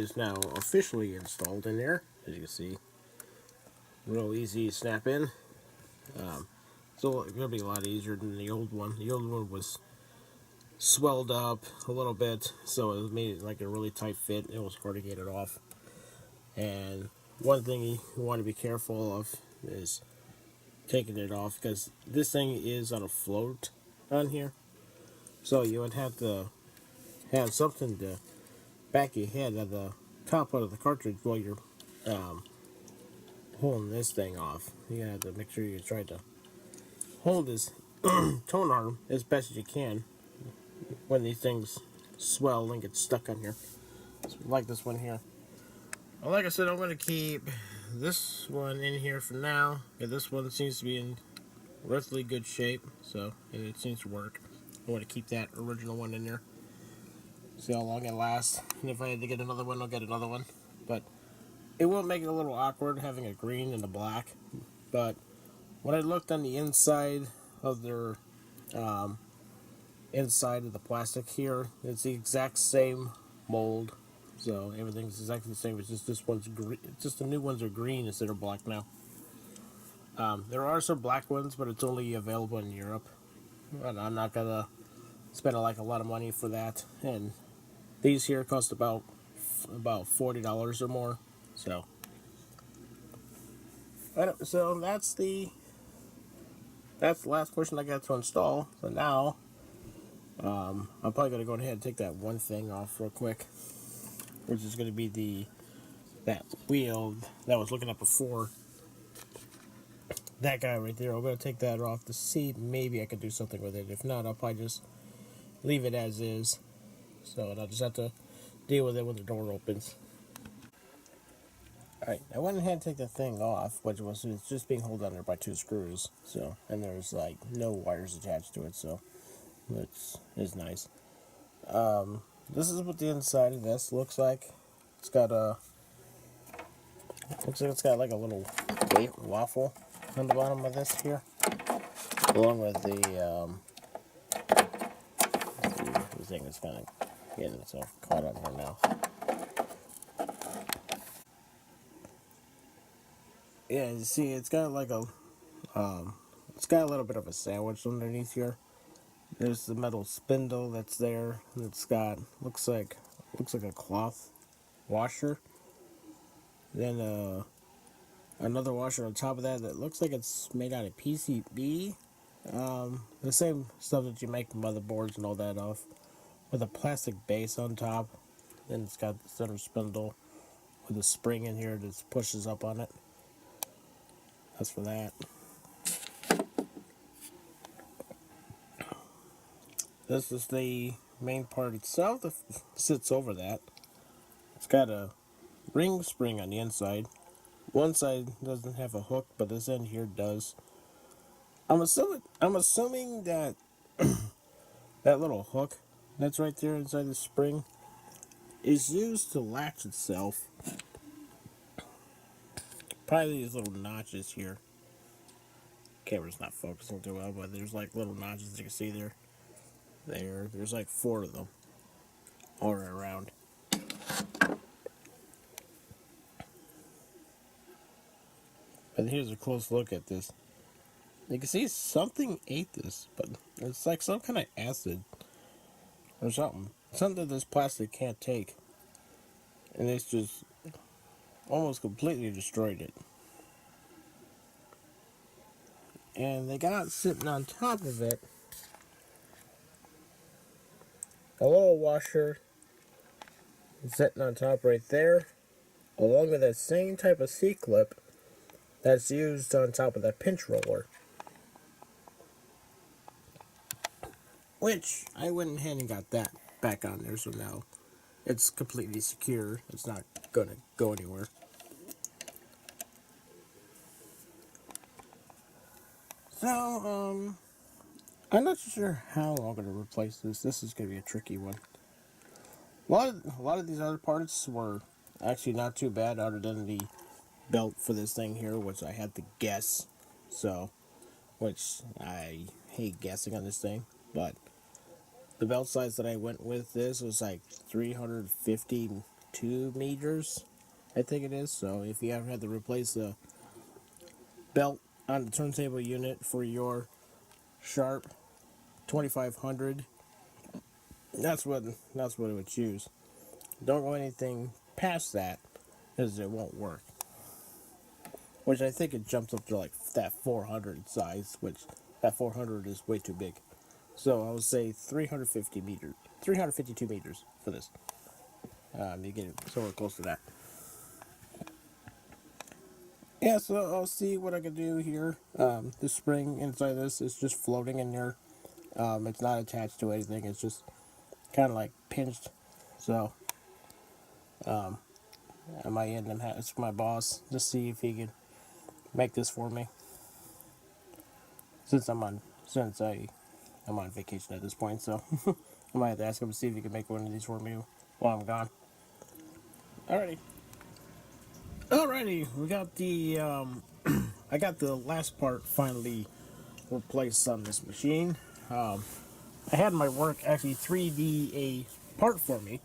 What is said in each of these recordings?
is now officially installed in there, as you can see. Real easy to snap in. So it's going to be a lot easier than the old one. The old one was swelled up a little bit, so it made it like a really tight fit. It was hard to get it off. And one thing you want to be careful of is taking it off, because this thing is on a float on here. So you would have to have something to back your head at the top of the cartridge while you're holding this thing off. You have to make sure you try to hold this tone arm as best as you can when these things swell and get stuck on here. So like this one here. Well, like I said, I'm going to keep this one in here for now. Yeah, this one seems to be in relatively good shape, so and it seems to work. I want to keep that original one in there. See how long it lasts. And if I had to get another one, I'll get another one. But it will make it a little awkward having a green and a black. But when I looked on the inside of their inside of the plastic here, it's the exact same mold. So everything's exactly the same. It's just this one's green. Just the new ones are green instead of black now. There are some black ones, but it's only available in Europe. And I'm not gonna spend like a lot of money for that. And these here cost about $40 or more. So that's the last portion I got to install. So now I'm probably gonna go ahead and take that one thing off real quick, which is gonna be that wheel that I was looking at before. That guy right there. I'm gonna take that off to see maybe I could do something with it. If not, I'll probably just leave it as is. So I'll just have to deal with it when the door opens. Alright, I went ahead and take the thing off, which was it's just being held on there by 2 screws. So, and there's like no wires attached to it, so it's nice. This is what the inside of this looks like. It's got looks like it's got like a little waffle on the bottom of this here, along with the thing that's kind of getting itself caught on here now. Yeah, you see, it's got like it's got a little bit of a sandwich underneath here. There's the metal spindle that's there. It's got looks like a cloth washer. Then another washer on top of that looks like it's made out of PCB. The same stuff that you make motherboards and all that off, with a plastic base on top. Then it's got the center spindle with a spring in here that pushes up on it. That's for that. This is the main part itself that sits over that. It's got a ring spring on the inside. One side doesn't have a hook, but this end here does. I'm assuming that that little hook that's right there inside the spring is used to latch itself. Probably these little notches here. Camera's not focusing too well, but there's like little notches you can see there. There's like 4 of them all around. But here's a close look at this. You can see something ate this, but it's like some kind of acid or something. Something that this plastic can't take. And it's just almost completely destroyed it. And they got sitting on top of it a little washer sitting on top right there, along with that same type of C-clip that's used on top of that pinch roller. Which, I went ahead and got that back on there, so now it's completely secure. It's not going to go anywhere. So, I'm not sure how I'm going to replace this. This is going to be a tricky one. A lot of these other parts were actually not too bad, other than the belt for this thing here, which I had to guess. So, which I hate guessing on this thing, but the belt size that I went with this was like 350 to 2 meters, I think it is. So if you ever had to replace the belt on the turntable unit for your Sharp 2500, that's what it would choose. Don't go anything past that, because it won't work. Which I think it jumps up to like that 400 size, which that 400 is way too big. So I would say 352 meters for this. You get it somewhere close to that. Yeah, so I'll see what I can do here. The spring inside this is just floating in there. It's not attached to anything. It's just kind of like pinched. So I might end up ask my boss to see if he can make this for me. Since I'm on vacation at this point, so I might have to ask him to see if he can make one of these for me while I'm gone. Alrighty, we got the I got the last part finally replaced on this machine. I had my work actually 3D a part for me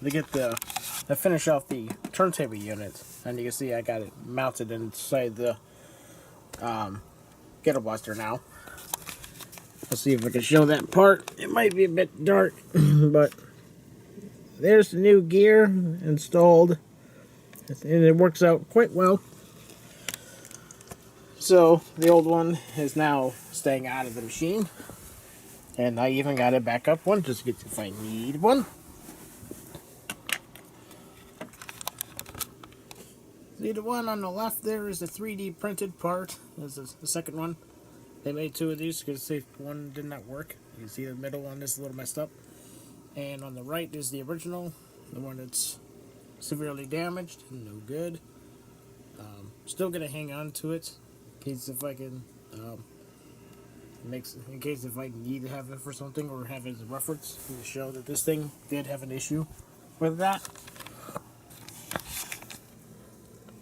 to get to finish off the turntable unit, and you can see I got it mounted inside the ghetto blaster now. Let's see if I can show that part. It might be a bit dark, but there's the new gear installed, and it works out quite well. So the old one is now staying out of the machine, and I even got a backup one just in case if I need one. See, the one on the left there is the 3D printed part. This is the second one. They made 2 of these because one did not work. You can see the middle one is a little messed up. And on the right is the original, the one that's severely damaged, no good. Still gonna hang on to it in case if I can in case if I need to have it for something or have it as a reference to show that this thing did have an issue with that.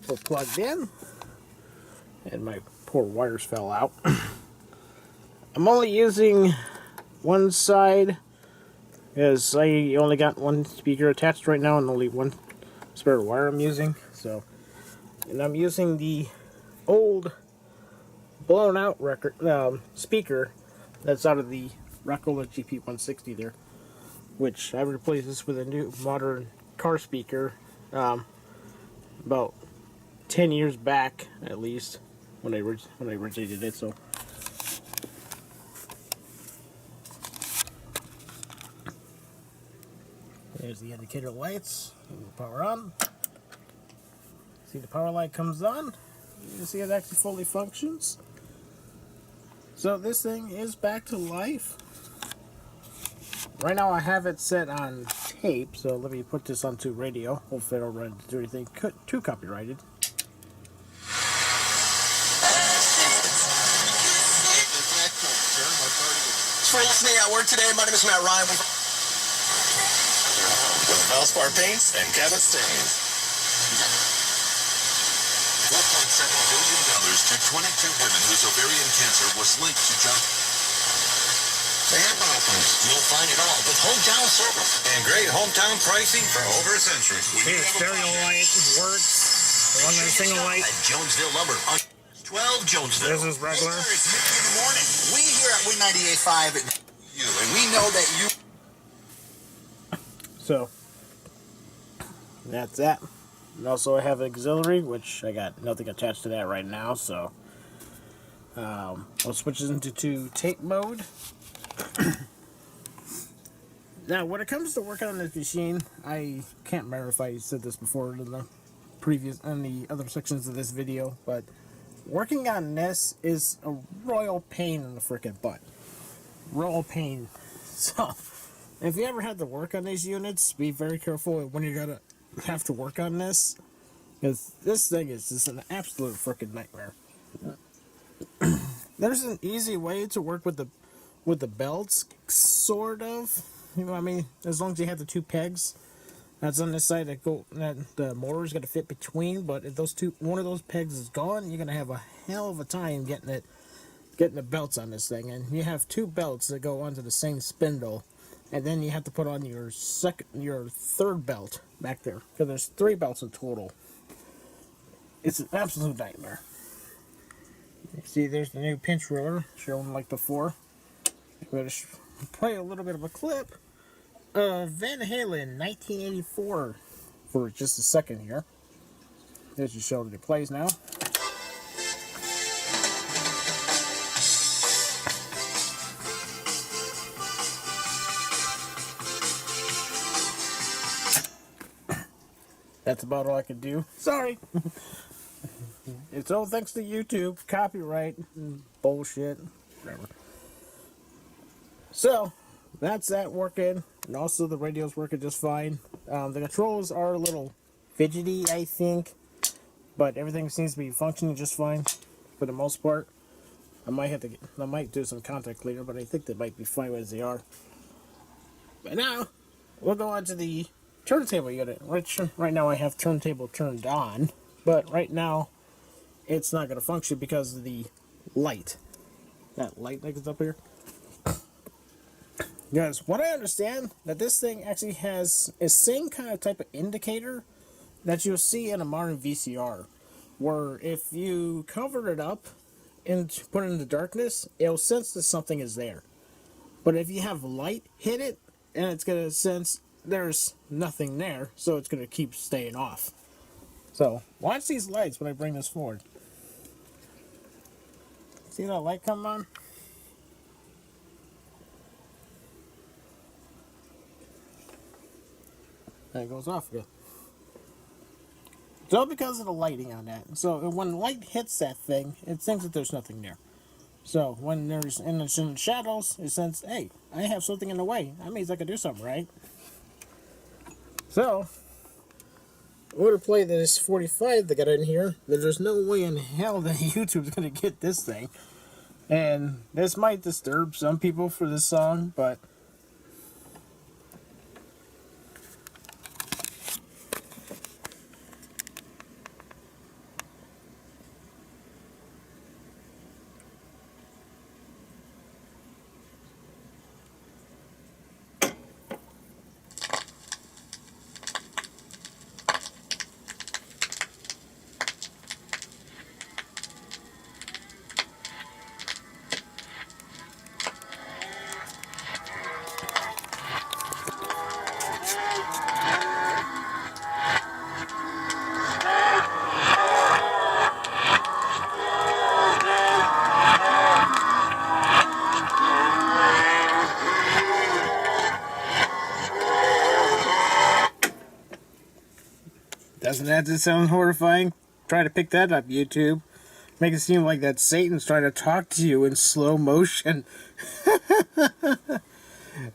We're plugged in, and my poor wires fell out. I'm only using one side because I only got one speaker attached right now and only one spare wire I'm using. So, and I'm using the old blown out record speaker that's out of the Rockola GP160 there, which I replaced this with a new modern car speaker about 10 years back at least when I originally did it. So there's the indicator lights. Power on. See, the power light comes on. You can see it actually fully functions. So this thing is back to life. Right now I have it set on tape, so let me put this onto radio. Hopefully I don't run into anything too copyrighted. For listening at work today, my name is Matt Ryan with Valspar Paints and Cabot Stains. $4.7 billion to 22 women whose ovarian cancer was linked to junk. You'll find it all with hometown service and great hometown pricing for over a century. See, the stereo light works. The one with the single light. At Jonesville Lumber on 12 Jonesville. This is regular. Hey, it's Mickey in the morning. We here at Win 98.5 you, and we know that you. So that's that. And also I have auxiliary, which I got nothing attached to that right now. So I'll switch it into tape mode. Now, when it comes to working on this machine, I can't remember if I said this before in the other sections of this video, but working on this is a royal pain in the frickin' butt. Royal pain. So, if you ever had to work on these units, be very careful when you're gonna have to work on this, because this thing is just an absolute frickin' nightmare. There's an easy way to work with the belts, sort of. You know what I mean? As long as you have the 2 pegs that's on this side that the motor's got to fit between. But if one of those pegs is gone, you're gonna have a hell of a time getting the belts on this thing. And you have 2 belts that go onto the same spindle, and then you have to put on your third belt back there. Because there's 3 belts in total. It's an absolute nightmare. You see, there's the new pinch roller, shown like before. I'm going to play a little bit of a clip of Van Halen 1984 for just a second here. There's your show that it plays now. That's about all I can do. Sorry. It's all thanks to YouTube. Copyright. Bullshit. Whatever. So, that's that working. And also the radio's working just fine. The controls are a little fidgety, I think. But everything seems to be functioning just fine for the most part. I might do some contact cleaner, but I think they might be fine as they are. But now, we'll go on to the turntable unit, which right now I have turntable turned on, but right now it's not going to function because of the light. That light that is up here. Guys, what I understand, that this thing actually has a same kind of type of indicator that you'll see in a modern VCR, where if you cover it up and put it in the darkness, it'll sense that something is there. But if you have light hit it, and it's going to sense there's nothing there, so it's going to keep staying off. So, watch these lights when I bring this forward. See that light come on? And it goes off again. It's all because of the lighting on that. So, when light hits that thing, it thinks that there's nothing there. So, when it's in the shadows, it says, hey, I have something in the way. That means I can do something, right? So, I'm going to play this 45 that got in here. There's no way in hell that YouTube's going to get this thing. And this might disturb some people for this song, but doesn't that just sound horrifying? Try to pick that up, YouTube. Make it seem like that Satan's trying to talk to you in slow motion.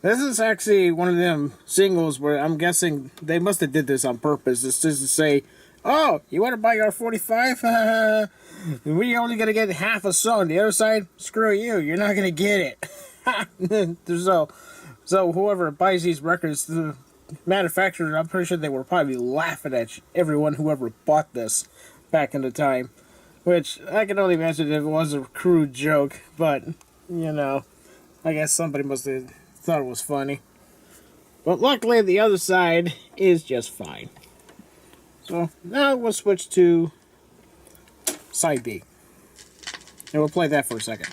This is actually one of them singles where I'm guessing they must have did this on purpose. It's just to say, oh, you want to buy our 45? We're only going to get half a song. The other side, screw you. You're not going to get it. So whoever buys these records, the manufacturers, I'm pretty sure they were probably laughing at everyone whoever bought this back in the time. Which, I can only imagine if it was a crude joke, but, you know, I guess somebody must have thought it was funny. But luckily, the other side is just fine. So, now we'll switch to side B. And we'll play that for a second.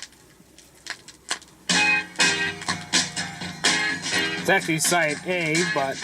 It's actually side A, but